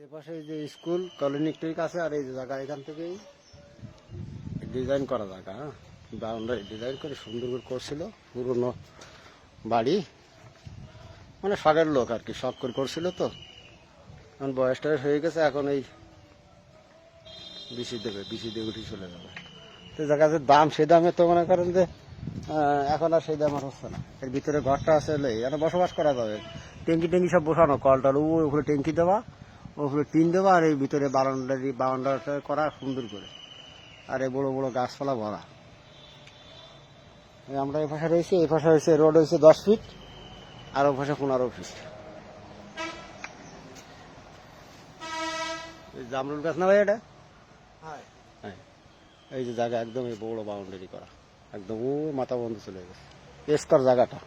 যে পাশে যে স্কুল কলোনিক আছে আর এই যে জায়গা এখান থেকেই ডিজাইন করা জায়গা, হ্যাঁ বাউন্ডারি ডিজাইন করে সুন্দর করে করছিল। পুরনো বাড়ি, মানে শখের লোক আর কি, শখ করে করছিল। তো এখন বয়স টয়স হয়ে গেছে, এখন এই বিসি দিয়ে উঠে চলে যাবে। তো জায়গার দাম, সে দামে তো মনে করেন যে এখন আর সেই দাম আর হচ্ছে না। এর ভিতরে ঘরটা আছে, এখানে বসবাস করা যাবে। ট্যাঙ্কি সব বসানো, কলটার উপরে ট্যাঙ্কি দেওয়া, উপরে টিন দেওয়া, আর এই ভিতরে বারান্ডাটা করা সুন্দর করে, আর এই বড় বড় গাছপালা ভরা। আমরা এই পাশে রয়েছি, এই পাশে হয়েছে রোড হয়েছে 10 ফিট, আর ও পাশে 15 ফিট। এই জামরুল গাছ না ভাই এটা? হ্যাঁ, এই যে জায়গা একদম এই বড় বাউন্ডারি করা, একদম ও মাথা বন্ধ চলে গেছে, এসকর জায়গাটা।